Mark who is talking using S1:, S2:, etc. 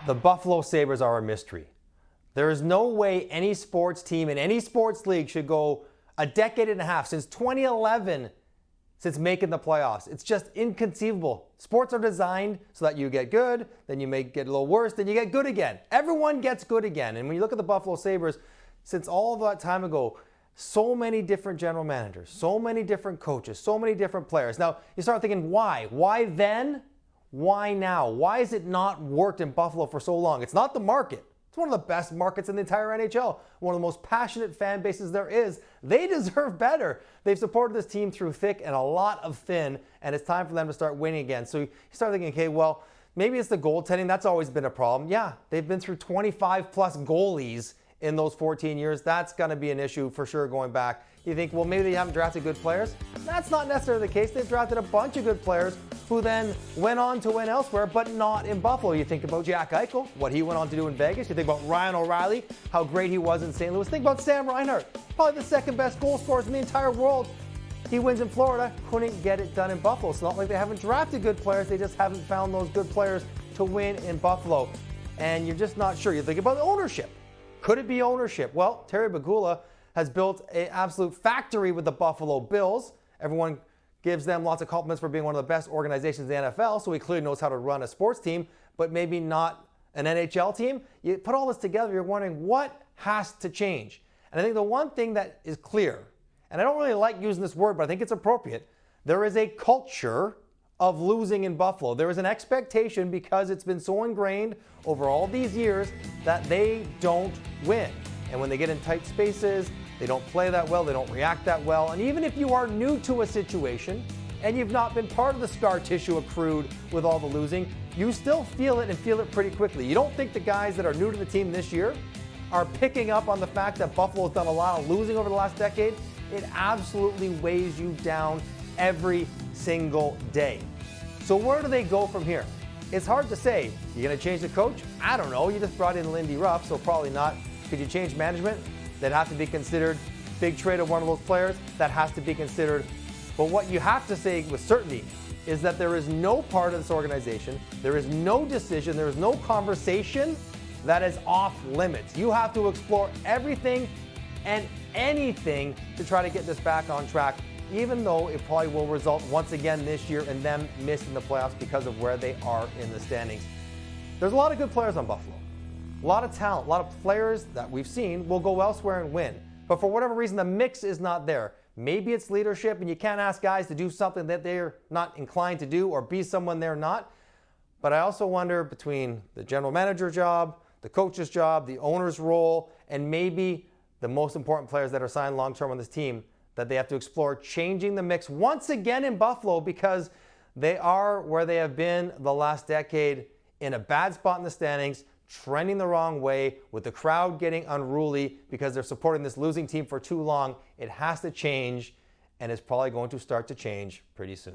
S1: The Buffalo Sabres are a mystery. There is no way any sports team in any sports league should go a decade and a half, since 2011, since making the playoffs. It's just inconceivable. Sports are designed so that you get good, then you may get a little worse, then you get good again. Everyone gets good again. And when you look at the Buffalo Sabres, since all of that time ago, so many different general managers, so many different coaches, so many different players. Now, you start thinking, why? Why then? Why now? Why has it not worked in Buffalo for so long? It's not the market. It's one of the best markets in the entire NHL. One of the most passionate fan bases there is. They deserve better. They've supported this team through thick and a lot of thin, and it's time for them to start winning again. So you start thinking, okay, well, maybe it's the goaltending. That's always been a problem. Yeah, they've been through 25 plus goalies in those 14 years. That's going to be an issue for sure going back. You think, well, maybe they haven't drafted good players. That's not necessarily the case. They've drafted a bunch of good players who then went on to win elsewhere, but not in Buffalo. You think about Jack Eichel, what he went on to do in Vegas. You think about Ryan O'Reilly, how great he was in St. Louis. Think about Sam Reinhart, probably the second best goal scorer in the entire world. He wins in Florida, couldn't get it done in Buffalo. It's not like they haven't drafted good players. They just haven't found those good players to win in Buffalo. And you're just not sure. You think about ownership. Could it be ownership? Well, Terry Bagula has built an absolute factory with the Buffalo Bills. Everyone gives them lots of compliments for being one of the best organizations in the NFL, so he clearly knows how to run a sports team, but maybe not an NHL team. You put all this together, you're wondering what has to change. And I think the one thing that is clear, and I don't really like using this word, but I think it's appropriate, there is a culture of losing in Buffalo. There is an expectation, because it's been so ingrained over all these years, that they don't win. And when they get in tight spaces, they don't play that well, they don't react that well. And even if you are new to a situation and you've not been part of the scar tissue accrued with all the losing, you still feel it, and feel it pretty quickly. You don't think the guys that are new to the team this year are picking up on the fact that Buffalo's done a lot of losing over the last decade? It absolutely weighs you down every single day. So where do they go from here? It's hard to say. You going to change the coach? I don't know. You just brought in Lindy Ruff, so probably not. Could you change management? That have to be considered. Big trade of one of those players, that has to be considered. But what you have to say with certainty is that there is no part of this organization, there is no decision, there is no conversation that is off limits. You have to explore everything and anything to try to get this back on track, even though it probably will result once again this year in them missing the playoffs because of where they are in the standings. There's a lot of good players on Buffalo. A lot of talent, a lot of players that we've seen will go elsewhere and win. But for whatever reason, the mix is not there. Maybe it's leadership, and you can't ask guys to do something that they're not inclined to do or be someone they're not. But I also wonder, between the general manager job, the coach's job, the owner's role, and maybe the most important players that are signed long-term on this team, that they have to explore changing the mix once again in Buffalo, because they are where they have been the last decade, in a bad spot in the standings, trending the wrong way, with the crowd getting unruly because they're supporting this losing team for too long. It has to change, and it's probably going to start to change pretty soon.